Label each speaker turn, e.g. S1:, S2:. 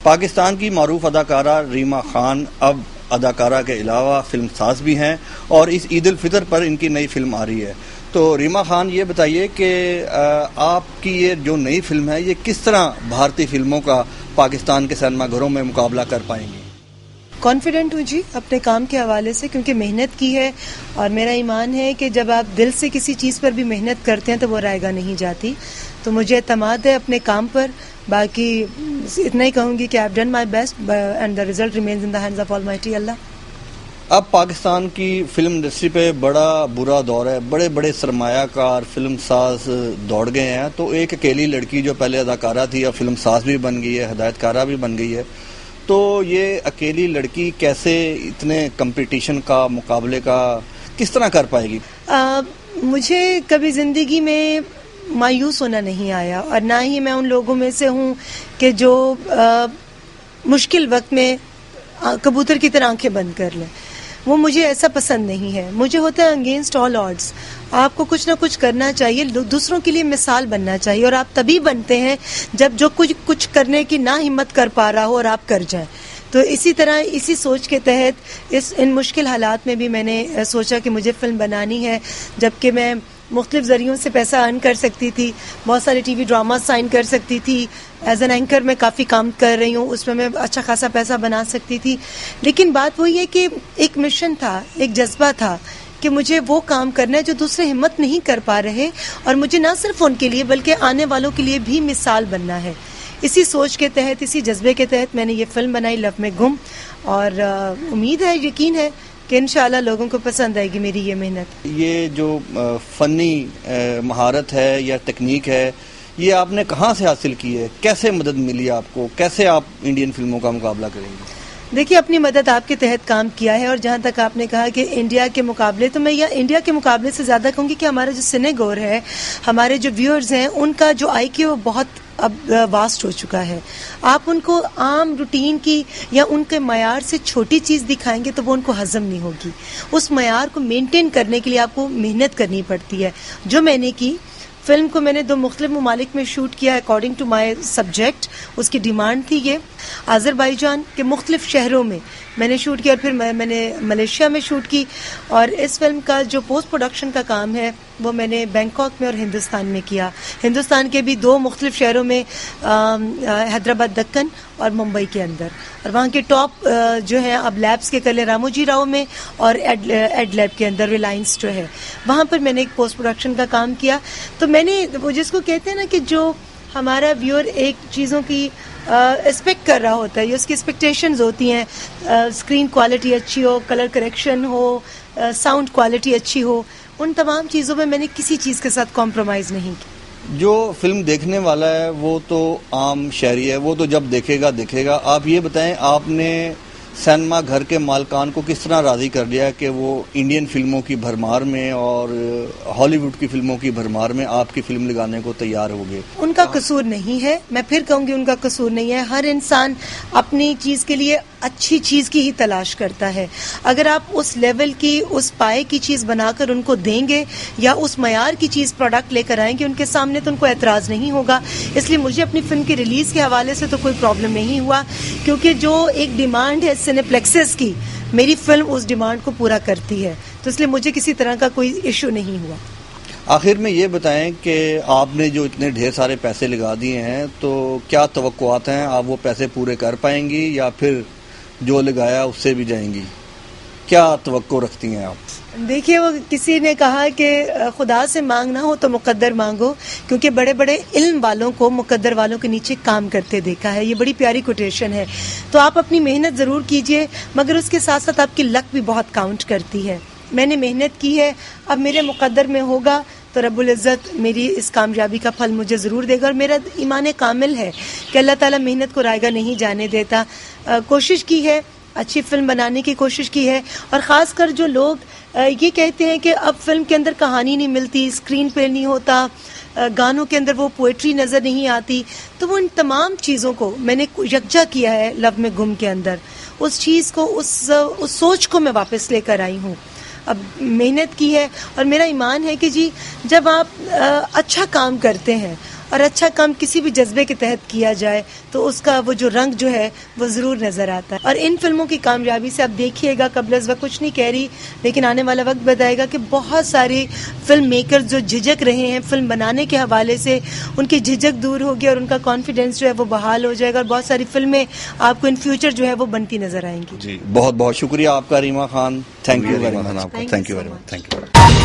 S1: پاکستان کی معروف اداکارہ ریما خان اب اداکارہ کے علاوہ فلم ساز بھی ہیں اور اس عید الفطر پر ان کی نئی فلم آ رہی ہے. تو ریما خان یہ بتائیے کہ آپ کی یہ جو نئی فلم ہے یہ کس طرح بھارتی فلموں کا پاکستان کے سینما گھروں میں مقابلہ کر پائیں گی؟
S2: کانفیڈنٹ ہوں جی اپنے کام کے حوالے سے، کیونکہ محنت کی ہے اور میرا ایمان ہے کہ جب آپ دل سے کسی چیز پر بھی محنت کرتے ہیں تو وہ رائگاں نہیں جاتی. تو مجھے اعتماد ہے اپنے کام پر. باقی اتنا ہی کہوں گی کہ I've done my best and the result remains in the hands of Almighty Allah.
S1: اب پاکستان کی فلم انڈسٹری پہ بڑا برا دور ہے، بڑے بڑے سرمایہ کار فلم ساز دوڑ گئے ہیں. تو ایک اکیلی لڑکی جو پہلے اداکارہ تھی اب فلم ساز بھی بن گئی ہے، ہدایت کارہ بھی بن گئی ہے. تو یہ اکیلی لڑکی کیسے اتنے کمپٹیشن کا مقابلے کا کس طرح کر پائے گی؟
S2: مجھے کبھی زندگی میں مایوس ہونا نہیں آیا، اور نہ ہی میں ان لوگوں میں سے ہوں کہ جو مشکل وقت میں کبوتر کی طرح آنکھیں بند کر لیں. وہ مجھے ایسا پسند نہیں ہے. مجھے ہوتا ہے اگینسٹ آل آڈز. آپ کو کچھ نہ کچھ کرنا چاہیے، دوسروں کے لیے مثال بننا چاہیے، اور آپ تبھی بنتے ہیں جب جو کچھ کرنے کی نہ ہمت کر پا رہا ہو اور آپ کر جائیں. تو اسی طرح اسی سوچ کے تحت ان مشکل حالات میں بھی میں نے سوچا کہ مجھے فلم بنانی ہے. جبکہ میں مختلف ذریعوں سے پیسہ ارن کر سکتی تھی، بہت سارے ٹی وی ڈراما سائن کر سکتی تھی، ایز این اینکر میں کافی کام کر رہی ہوں، اس میں اچھا خاصا پیسہ بنا سکتی تھی. لیکن بات وہی ہے کہ ایک مشن تھا، ایک جذبہ تھا کہ مجھے وہ کام کرنا ہے جو دوسرے ہمت نہیں کر پا رہے، اور مجھے نہ صرف ان کے لیے بلکہ آنے والوں کے لیے بھی مثال بننا ہے. اسی سوچ کے تحت، اسی جذبے کے تحت میں نے یہ فلم بنائی لو میں گم، اور امید ہے، یقین ہے کہ انشاءاللہ لوگوں کو پسند آئے گی میری یہ محنت. یہ
S1: جو فنی مہارت ہے یا ٹیکنیک ہے یہ آپ نے کہاں سے حاصل کی ہے؟ کیسے مدد ملی آپ کو؟ کیسے آپ انڈین فلموں کا مقابلہ کریں گے؟
S2: دیکھیے، اپنی مدد آپ کے تحت کام کیا ہے، اور جہاں تک آپ نے کہا کہ انڈیا کے مقابلے، تو میں انڈیا کے مقابلے سے زیادہ کہوں گی کہ ہمارا جو سنیگور ہے، ہمارے جو ویورز ہیں، ان کا جو آئی کیو بہت اب واسٹ ہو چکا ہے. آپ ان کو عام روٹین کی یا ان کے معیار سے چھوٹی چیز دکھائیں گے تو وہ ان کو ہضم نہیں ہوگی. اس معیار کو مینٹین کرنے کے لیے آپ کو محنت کرنی پڑتی ہے، جو میں نے کی. فلم کو میں نے 2 مختلف ممالک میں شوٹ کیا اکارڈنگ ٹو مائی سبجیکٹ. اس کی ڈیمانڈ تھی یہ. آذربائیجان کے مختلف شہروں میں میں نے شوٹ کیا، اور پھر میں نے ملیشیا میں شوٹ کی. اور اس فلم کا جو پوسٹ پروڈکشن کا کام ہے وہ میں نے بینکاک میں اور ہندوستان میں کیا. ہندوستان کے بھی 2 مختلف شہروں میں، حیدرآباد دکن اور ممبئی کے اندر. اور وہاں کے ٹاپ جو ہیں اب لیبس کے کلے رامو جی راؤ میں، اور ایڈ لیب کے اندر ریلائنس جو ہے وہاں پر میں نے ایک پوسٹ پروڈکشن کا کام کیا. تو میں نے وہ جس کو کہتے ہیں نا کہ جو ہمارا ویور ایک چیزوں کی ایکسپیکٹ کر رہا ہوتا ہے، یہ اس کی ایکسپیکٹیشنز ہوتی ہیں، اسکرین کوالٹی اچھی ہو، کلر کریکشن ہو، ساؤنڈ کوالٹی اچھی ہو، ان تمام چیزوں میں نے کسی چیز کے ساتھ کمپرومائز نہیں کی.
S1: جو فلم دیکھنے والا ہے وہ تو عام شہری ہے، وہ تو جب دیکھے گا. آپ یہ بتائیں، آپ نے سینما گھر کے مالکان کو کس طرح راضی کر لیا کہ وہ انڈین فلموں کی بھرمار میں اور ہالی ووڈ کی فلموں کی بھرمار میں آپ کی فلم لگانے کو تیار ہو گئے؟ ان
S2: کا قصور نہیں ہے، میں پھر کہوں گی ان کا قصور نہیں ہے. ہر انسان اپنی چیز کے لیے اچھی چیز کی ہی تلاش کرتا ہے. اگر آپ اس لیول کی، اس پائے کی چیز بنا کر ان کو دیں گے یا اس معیار کی چیز پروڈکٹ لے کر آئیں گے ان کے سامنے، تو ان کو اعتراض نہیں ہوگا. اس لیے مجھے اپنی فلم کی ریلیز کے حوالے سے تو کوئی پرابلم نہیں ہوا، کیونکہ جو ایک ڈیمانڈ ہے سنے پلیکسس کی، میری فلم اس ڈیمانڈ کو پورا کرتی ہے. تو اس لیے مجھے کسی طرح کا کوئی ایشو نہیں ہوا.
S1: آخر میں یہ بتائیں کہ آپ نے جو اتنے ڈھیر سارے پیسے لگا دیے ہیں تو کیا توقعات ہیں؟ آپ وہ پیسے پورے کر پائیں گی یا پھر جو لگایا اس سے بھی جائیں گی؟ کیا توقع رکھتی ہیں آپ؟
S2: دیکھیے، وہ کسی نے کہا کہ خدا سے مانگنا ہو تو مقدر مانگو، کیونکہ بڑے بڑے علم والوں کو مقدر والوں کے نیچے کام کرتے دیکھا ہے. یہ بڑی پیاری کوٹیشن ہے. تو آپ اپنی محنت ضرور کیجئے، مگر اس کے ساتھ ساتھ آپ کی لک بھی بہت کاؤنٹ کرتی ہے. میں نے محنت کی ہے، اب میرے مقدر میں ہوگا تو رب العزت میری اس کامیابی کا پھل مجھے ضرور دے گا. اور میرا ایمان کامل ہے کہ اللہ تعالیٰ محنت کو رائگاں نہیں جانے دیتا. کوشش کی ہے، اچھی فلم بنانے کی کوشش کی ہے. اور خاص کر جو لوگ یہ کہتے ہیں کہ اب فلم کے اندر کہانی نہیں ملتی، اسکرین پہ نہیں ہوتا، گانوں کے اندر وہ پوئٹری نظر نہیں آتی، تو وہ ان تمام چیزوں کو میں نے یکجا کیا ہے لو میں گم کے اندر. اس چیز کو، اس سوچ کو میں واپس لے کر آئی ہوں. اب محنت کی ہے، اور میرا ایمان ہے کہ جی جب آپ اچھا کام کرتے ہیں اور اچھا کام کسی بھی جذبے کے تحت کیا جائے تو اس کا وہ جو رنگ جو ہے وہ ضرور نظر آتا ہے. اور ان فلموں کی کامیابی سے آپ دیکھیے گا, قبل از وقت کچھ نہیں کہہ رہی لیکن آنے والا وقت بتائے گا کہ بہت سارے فلم میکر جو جھجک رہے ہیں فلم بنانے کے حوالے سے, ان کی جھجک دور ہوگی اور ان کا کانفیڈینس جو ہے وہ بحال ہو جائے گا, اور بہت ساری فلمیں آپ کو ان فیوچر جو ہے وہ بنتی نظر آئیں گی.
S1: جی بہت بہت شکریہ آپ کا Reema Khan. Thank you very much. Thank you very much. Thank you.